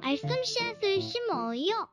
말씀 씨앗을 심어요.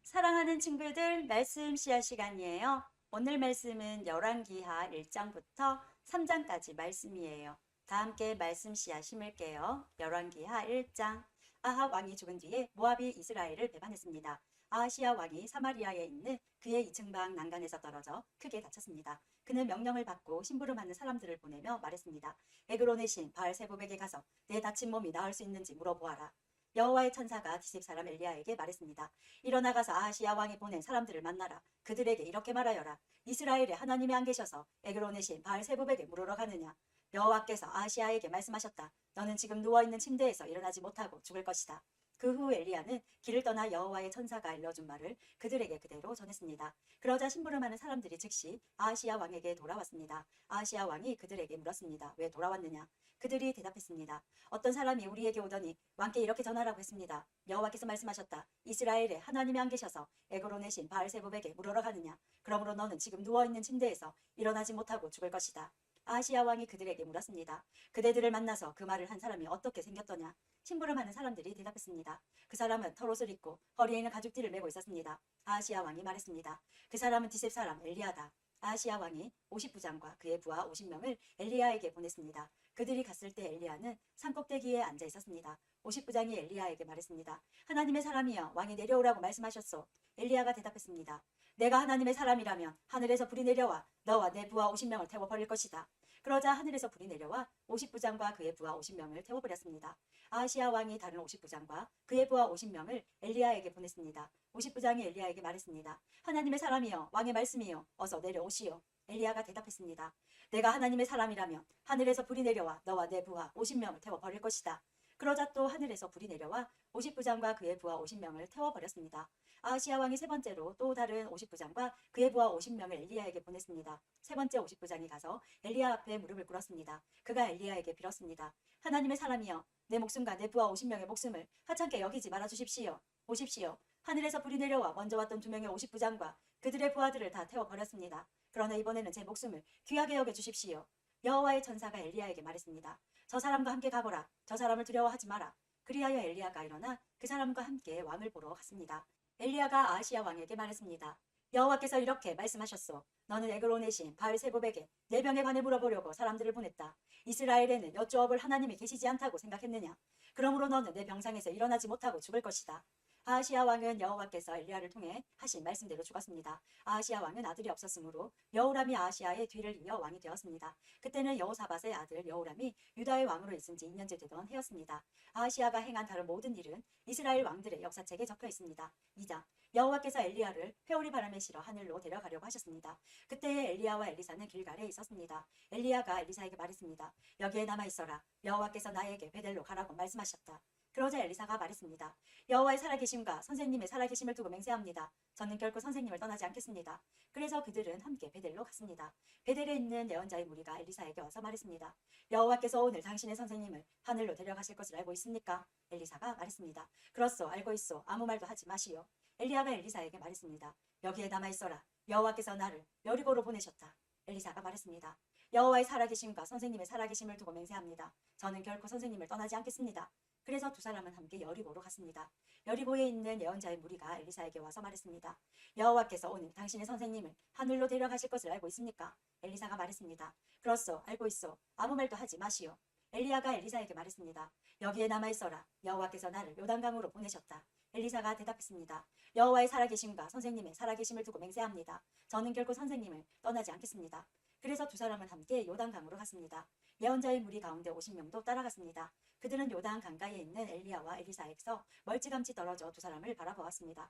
사랑하는 친구들, 말씀 씨앗 시간이에요. 오늘 말씀은 열왕기하 1장부터 3장까지 말씀이에요. 다 함께 말씀 씨앗 심을게요. 열왕기하 1장. 아합 왕이 죽은 뒤에 모압이 이스라엘을 배반했습니다. 아하시야 왕이 사마리아에 있는 그의 이층방 난간에서 떨어져 크게 다쳤습니다. 그는 명령을 받고 심부름하는 사람들을 보내며 말했습니다. 에그론의 신 바알세부백에 가서 내 다친 몸이 나을 수 있는지 물어보아라. 여호와의 천사가 디십 사람 엘리야에게 말했습니다. 일어나가서 아하시야 왕이 보낸 사람들을 만나라. 그들에게 이렇게 말하여라. 이스라엘에 하나님이 안 계셔서 에그론의 신 바알세부백에 물으러 가느냐. 여호와께서 아하시야에게 말씀하셨다. 너는 지금 누워있는 침대에서 일어나지 못하고 죽을 것이다. 그 후 엘리야는 길을 떠나 여호와의 천사가 알려준 말을 그들에게 그대로 전했습니다. 그러자 심부름하는 사람들이 즉시 아하시야 왕에게 돌아왔습니다. 아하시야 왕이 그들에게 물었습니다. 왜 돌아왔느냐? 그들이 대답했습니다. 어떤 사람이 우리에게 오더니 왕께 이렇게 전하라고 했습니다. 여호와께서 말씀하셨다. 이스라엘에 하나님이 안 계셔서 에그론의 신 바알세부백에 물으러 가느냐? 그러므로 너는 지금 누워있는 침대에서 일어나지 못하고 죽을 것이다. 아하시야 왕이 그들에게 물었습니다. 그대들을 만나서 그 말을 한 사람이 어떻게 생겼더냐? 심부름하는 사람들이 대답했습니다. 그 사람은 털옷을 입고 허리에는 가죽띠를 메고 있었습니다. 아하시야 왕이 말했습니다. 그 사람은 디셉 사람 엘리야다. 아하시야 왕이 50부장과 그의 부하 50명을 엘리야에게 보냈습니다. 그들이 갔을 때 엘리야는 산꼭대기에 앉아 있었습니다. 50부장이 엘리야에게 말했습니다. 하나님의 사람이여 왕이 내려오라고 말씀하셨소. 엘리야가 대답했습니다. 내가 하나님의 사람이라면 하늘에서 불이 내려와 너와 내 부하 50명을 태워버릴 것이다. 그러자 하늘에서 불이 내려와 50부장과 그의 부하 50명을 태워버렸습니다. 아하시야 왕이 다른 50부장과 그의 부하 50명을 엘리야에게 보냈습니다. 50부장이 엘리야에게 말했습니다. 하나님의 사람이여 왕의 말씀이여 어서 내려오시오. 엘리야가 대답했습니다. 내가 하나님의 사람이라면 하늘에서 불이 내려와 너와 내 부하 50명을 태워버릴 것이다. 그러자 또 하늘에서 불이 내려와 50부장과 그의 부하 50명을 태워버렸습니다. 아하시야 왕이 세 번째로 또 다른 50부장과 그의 부하 50명을 엘리야에게 보냈습니다. 세 번째 50부장이 가서 엘리야 앞에 무릎을 꿇었습니다. 그가 엘리야에게 빌었습니다. 하나님의 사람이여 내 목숨과 내 부하 50명의 목숨을 하찮게 여기지 말아 주십시오. 보십시오. 하늘에서 불이 내려와 먼저 왔던 두 명의 50부장과 그들의 부하들을 다 태워버렸습니다. 그러나 이번에는 제 목숨을 귀하게 여겨주십시오. 여호와의 천사가 엘리야에게 말했습니다. 저 사람과 함께 가보라. 저 사람을 두려워하지 마라. 그리하여 엘리야가 일어나 그 사람과 함께 왕을 보러 갔습니다. 엘리야가 아하시야 왕에게 말했습니다. 여호와께서 이렇게 말씀하셨소. 너는 에그론의 신 바알세부백에 내 병에 관해 물어보려고 사람들을 보냈다. 이스라엘에는 여쭈어볼 하나님이 계시지 않다고 생각했느냐? 그러므로 너는 내 병상에서 일어나지 못하고 죽을 것이다. 아하시야 왕은 여호와께서 엘리야를 통해 하신 말씀대로 죽었습니다. 아하시야 왕은 아들이 없었으므로 여호람이 아하시야의 뒤를 이어 왕이 되었습니다. 그때는 여호사밧의 아들 여호람이 유다의 왕으로 있은 지 2년째 되던 해였습니다. 아하시야가 행한 다른 모든 일은 이스라엘 왕들의 역사책에 적혀 있습니다. 2장. 여호와께서 엘리야를 회오리 바람에 실어 하늘로 데려가려고 하셨습니다. 그때에 엘리야와 엘리사는 길갈에 있었습니다. 엘리야가 엘리사에게 말했습니다. 여기에 남아 있어라. 여호와께서 나에게 베델로 가라고 말씀하셨다. 그러자 엘리사가 말했습니다. 여호와의 살아계심과 선생님의 살아계심을 두고 맹세합니다. 저는 결코 선생님을 떠나지 않겠습니다. 그래서 그들은 함께 베델로 갔습니다. 베델에 있는 예언자의 무리가 엘리사에게 와서 말했습니다. 여호와께서 오늘 당신의 선생님을 하늘로 데려가실 것을 알고 있습니까? 엘리사가 말했습니다. 그렇소, 알고 있소. 아무 말도 하지 마시오. 엘리야가 엘리사에게 말했습니다. 여기에 남아 있어라. 여호와께서 나를 여리고로 보내셨다. 엘리사가 말했습니다. 여호와의 살아계심과 선생님의 살아계심을 두고 맹세합니다. 저는 결코 선생님을 떠나지 않겠습니다. 그래서 두 사람은 함께 여리고로 갔습니다. 여리고에 있는 예언자의 무리가 엘리사에게 와서 말했습니다. 여호와께서 오늘 당신의 선생님을 하늘로 데려가실 것을 알고 있습니까? 엘리사가 말했습니다. 그렇소, 알고 있소. 아무 말도 하지 마시오. 엘리야가 엘리사에게 말했습니다. 여기에 남아 있어라. 여호와께서 나를 요단강으로 보내셨다. 엘리사가 대답했습니다. 여호와의 살아계심과 선생님의 살아계심을 두고 맹세합니다. 저는 결코 선생님을 떠나지 않겠습니다. 그래서 두 사람은 함께 요단강으로 갔습니다. 예언자의 무리 가운데 50명도 따라갔습니다. 그들은 요단 강가에 있는 엘리야와 엘리사에게서 멀찌감치 떨어져 두 사람을 바라보았습니다.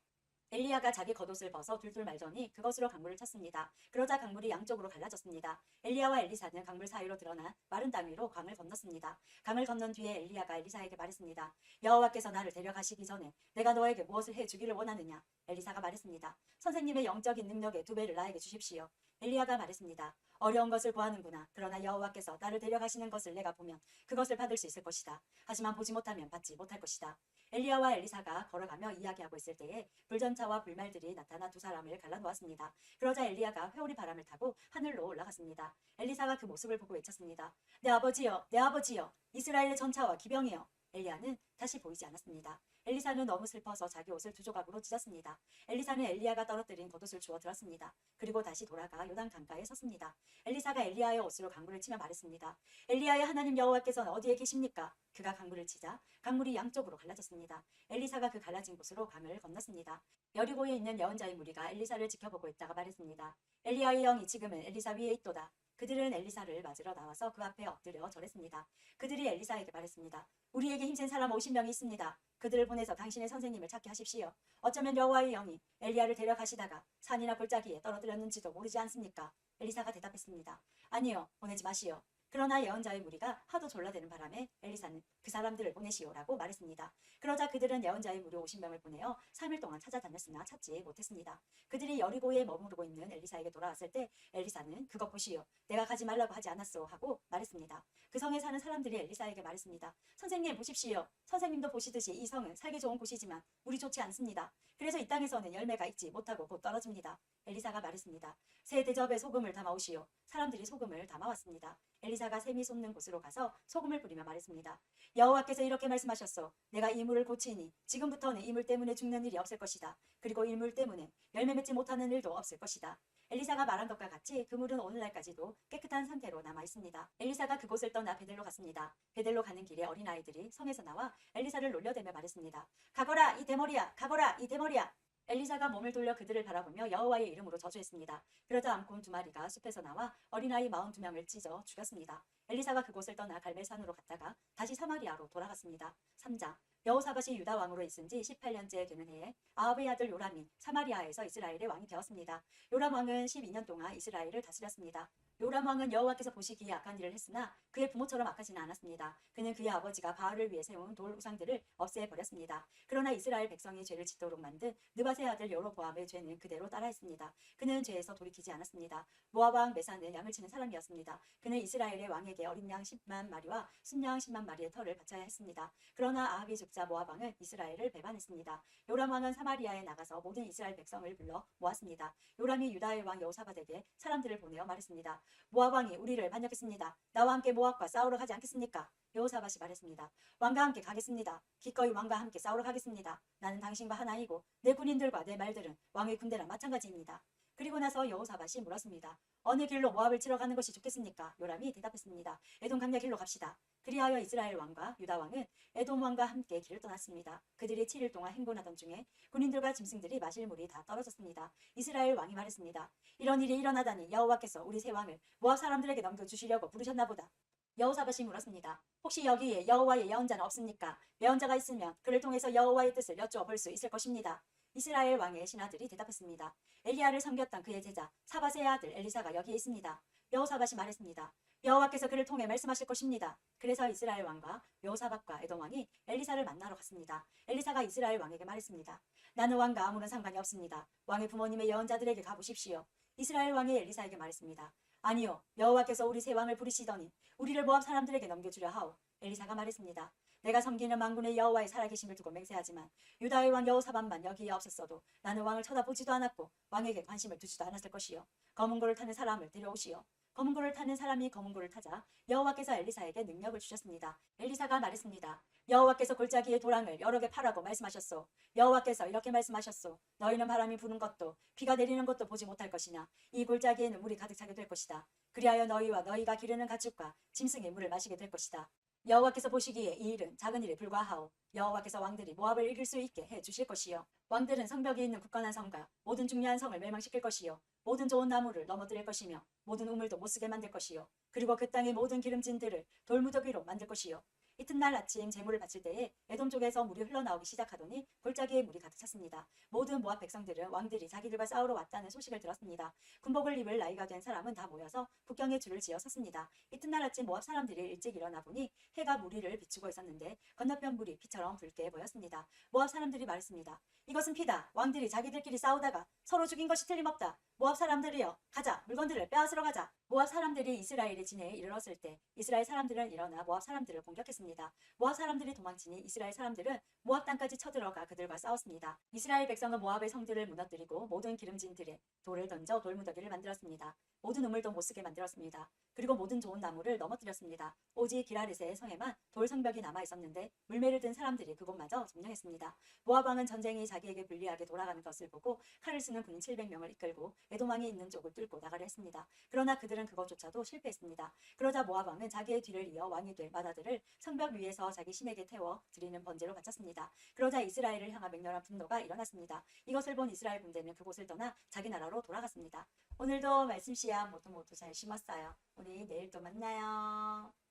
엘리야가 자기 겉옷을 벗어 둘둘 말더니 그것으로 강물을 쳤습니다. 그러자 강물이 양쪽으로 갈라졌습니다. 엘리야와 엘리사는 강물 사이로 드러나 마른 땅 위로 강을 건넜습니다. 강을 건넌 뒤에 엘리야가 엘리사에게 말했습니다. 여호와께서 나를 데려가시기 전에 내가 너에게 무엇을 해주기를 원하느냐? 엘리사가 말했습니다. 선생님의 영적인 능력의 2배를 나에게 주십시오. 엘리야가 말했습니다. 어려운 것을 구하는구나. 그러나 여호와께서 나를 데려가시는 것을 내가 보면 그것을 받을 수 있을 것이다. 하지만 보지 못하면 받지 못할 것이다. 엘리야와 엘리사가 걸어가며 이야기하고 있을 때에 불전차와 불말들이 나타나 두 사람을 갈라놓았습니다. 그러자 엘리야가 회오리 바람을 타고 하늘로 올라갔습니다. 엘리사가 그 모습을 보고 외쳤습니다. 내 아버지여, 내 아버지여, 이스라엘의 전차와 기병이여. 엘리야는 다시 보이지 않았습니다. 엘리사는 너무 슬퍼서 자기 옷을 두 조각으로 찢었습니다. 엘리사는 엘리야가 떨어뜨린 겉옷을 주워 들었습니다. 그리고 다시 돌아가 요단 강가에 섰습니다. 엘리사가 엘리야의 옷으로 강물을 치며 말했습니다. 엘리야의 하나님 여호와께서는 어디에 계십니까? 그가 강물을 치자 강물이 양쪽으로 갈라졌습니다. 엘리사가 그 갈라진 곳으로 강을 건넜습니다. 여리고에 있는 예언자의 무리가 엘리사를 지켜보고 있다가 말했습니다. 엘리야의 영이 지금은 엘리사 위에 있도다. 그들은 엘리사를 맞으러 나와서 그 앞에 엎드려 절했습니다. 그들이 엘리사에게 말했습니다. 우리에게 힘센 사람 50명이 있습니다. 그들을 보내서 당신의 선생님을 찾게 하십시오. 어쩌면 여호와의 영이 엘리야를 데려가시다가 산이나 골짜기에 떨어뜨렸는지도 모르지 않습니까? 엘리사가 대답했습니다. 아니요, 보내지 마시오. 그러나 예언자의 무리가 하도 졸라대는 바람에 엘리사는 그 사람들을 보내시오라고 말했습니다. 그러자 그들은 예언자의 무리 50명을 보내어 3일 동안 찾아다녔으나 찾지 못했습니다. 그들이 여리고에 머무르고 있는 엘리사에게 돌아왔을 때 엘리사는 그것 보시오. 내가 가지 말라고 하지 않았소 하고 말했습니다. 그 성에 사는 사람들이 엘리사에게 말했습니다. 선생님 보십시오. 선생님도 보시듯이 이 성은 살기 좋은 곳이지만 물이 좋지 않습니다. 그래서 이 땅에서는 열매가 익지 못하고 곧 떨어집니다. 엘리사가 말했습니다. 새 대접에 소금을 담아오시오. 사람들이 소금을 담아왔습니다. 엘리사가 샘이 솟는 곳으로 가서 소금을 뿌리며 말했습니다. 여호와께서 이렇게 말씀하셨소. 내가 이 물을 고치니 지금부터는 이 물 때문에 죽는 일이 없을 것이다. 그리고 이 물 때문에 열매 맺지 못하는 일도 없을 것이다. 엘리사가 말한 것과 같이 그 물은 오늘날까지도 깨끗한 상태로 남아 있습니다. 엘리사가 그곳을 떠나 베델로 갔습니다. 베델로 가는 길에 어린아이들이 성에서 나와 엘리사를 놀려대며 말했습니다. 가거라 이 대머리야, 가거라 이 대머리야. 엘리사가 몸을 돌려 그들을 바라보며 여호와의 이름으로 저주했습니다. 그러자 암곰 2마리가 숲에서 나와 어린아이 42명을 찢어 죽였습니다. 엘리사가 그곳을 떠나 갈멜산으로 갔다가 다시 사마리아로 돌아갔습니다. 3장 여호사밧이 유다 왕으로 있은 지 18년째 되는 해에 아합의 아들 요람이 사마리아에서 이스라엘의 왕이 되었습니다. 요람 왕은 12년 동안 이스라엘을 다스렸습니다. 요람 왕은 여호와께서 보시기에 악한 일을 했으나 그의 부모처럼 악하지는 않았습니다. 그는 그의 아버지가 바알을 위해 세운 돌 우상들을 없애버렸습니다. 그러나 이스라엘 백성이 죄를 짓도록 만든 느밧의 아들 여로보암의 죄는 그대로 따라했습니다. 그는 죄에서 돌이키지 않았습니다. 모압 왕 메사는 양을 치는 사람이었습니다. 그는 이스라엘의 왕에게 어린 양 10만 마리와 순양 10만 마리의 털을 바쳐야 했습니다. 그러나 아합이 죽자 모압 왕은 이스라엘을 배반했습니다. 요람 왕은 사마리아에 나가서 모든 이스라엘 백성을 불러 모았습니다. 요람이 유다의 왕 여호사밧에게 사람들을 보내어 말했습니다. 모압 왕이 우리를 반역했습니다. 나와 함께 모압과 싸우러 가지 않겠습니까? 여호사밧이 말했습니다. 왕과 함께 가겠습니다. 기꺼이 왕과 함께 싸우러 가겠습니다. 나는 당신과 하나이고 내 군인들과 내 말들은 왕의 군대랑 마찬가지입니다. 그리고 나서 여호사밧이 물었습니다. 어느 길로 모압을 치러 가는 것이 좋겠습니까? 요람이 대답했습니다. 에돔 강야 길로 갑시다. 그리하여 이스라엘 왕과 유다 왕은 에돔 왕과 함께 길을 떠났습니다. 그들이 7일 동안 행군하던 중에 군인들과 짐승들이 마실 물이 다 떨어졌습니다. 이스라엘 왕이 말했습니다. 이런 일이 일어나다니 여호와께서 우리 세 왕을 모압 사람들에게 넘겨주시려고 부르셨나 보다. 여호사밧이 물었습니다. 혹시 여기에 여호와의 예언자는 없습니까? 예언자가 있으면 그를 통해서 여호와의 뜻을 여쭈어 볼 수 있을 것입니다. 이스라엘 왕의 신하들이 대답했습니다. 엘리야를 섬겼던 그의 제자 사밧의 아들 엘리사가 여기에 있습니다. 여호사밧이 말했습니다. 여호와께서 그를 통해 말씀하실 것입니다. 그래서 이스라엘 왕과 여호사밧과 에돔 왕이 엘리사를 만나러 갔습니다. 엘리사가 이스라엘 왕에게 말했습니다. 나는 왕과 아무런 상관이 없습니다. 왕의 부모님의 예언자들에게 가보십시오. 이스라엘 왕이 엘리사에게 말했습니다. 아니요, 여호와께서 우리 세 왕을 부르시더니 우리를 모압 사람들에게 넘겨주려 하오. 엘리사가 말했습니다. 내가 섬기는 만군의 여호와의 살아계심을 두고 맹세하지만 유다의 왕 여호사밧만 여기에 없었어도 나는 왕을 쳐다보지도 않았고 왕에게 관심을 두지도 않았을 것이요. 검은 고를 타는 사람을 데려오시오. 검은 고를 타는 사람이 검은 고를 타자 여호와께서 엘리사에게 능력을 주셨습니다. 엘리사가 말했습니다. 여호와께서 골짜기의 도랑을 여러 개 파라고 말씀하셨소. 여호와께서 이렇게 말씀하셨소. 너희는 바람이 부는 것도 비가 내리는 것도 보지 못할 것이나 이 골짜기에는 물이 가득 차게 될 것이다. 그리하여 너희와 너희가 기르는 가축과 짐승의 물을 마시게 될 것이다. 여호와께서 보시기에 이 일은 작은 일에 불과하오. 여호와께서 왕들이 모압을 이길 수 있게 해 주실 것이요. 왕들은 성벽이 있는 굳건한 성과 모든 중요한 성을 멸망시킬 것이요. 모든 좋은 나무를 넘어뜨릴 것이며 모든 우물도 못쓰게 만들 것이요. 그리고 그 땅의 모든 기름진들을 돌무더기로 만들 것이요. 이튿날 아침 제물을 바칠 때에 에돔 쪽에서 물이 흘러나오기 시작하더니 골짜기에 물이 가득 찼습니다. 모든 모압 백성들은 왕들이 자기들과 싸우러 왔다는 소식을 들었습니다. 군복을 입을 나이가 된 사람은 다 모여서 국경에 줄을 지어 섰습니다. 이튿날 아침 모압 사람들이 일찍 일어나 보니 해가 물 위를 비추고 있었는데 건너편 물이 피처럼 붉게 보였습니다. 모압 사람들이 말했습니다. 이것은 피다. 왕들이 자기들끼리 싸우다가 서로 죽인 것이 틀림없다. 모압 사람들이여, 가자. 물건들을 빼앗으러 가자. 모압 사람들이 이스라엘의 진해에 이르렀을 때 이스라엘 사람들은 일어나 모압 사람들을 공격했습니다. 있었습니다. 모압 사람들이 도망치니 이스라엘 사람들은 모압 땅까지 쳐들어가 그들과 싸웠습니다. 이스라엘 백성은 모압의 성들을 무너뜨리고 모든 기름진 들에 돌을 던져 돌무더기를 만들었습니다. 모든 우물도 못쓰게 만들었습니다. 그리고 모든 좋은 나무를 넘어뜨렸습니다. 오직 기라렛의 성에만 돌 성벽이 남아 있었는데 물매를 든 사람들이 그곳마저 점령했습니다. 모압 왕은 전쟁이 자기에게 불리하게 돌아가는 것을 보고 칼을 쓰는 군인 700명을 이끌고 에돔왕이 있는 쪽을 뚫고 나가려 했습니다. 그러나 그들은 그것조차도 실패했습니다. 그러자 모압 왕은 자기의 뒤를 이어 왕이 될 맏아들을 성벽 위에서 자기 신에게 태워 드리는 번제로 바쳤습니다. 그러자 이스라엘을 향한 맹렬한 분노가 일어났습니다. 이것을 본 이스라엘 군대는 그곳을 떠나 자기 나라로 돌아갔습니다. 오늘도 말씀 씨앗 모두 잘 심었어요. 우리 내일 또 만나요.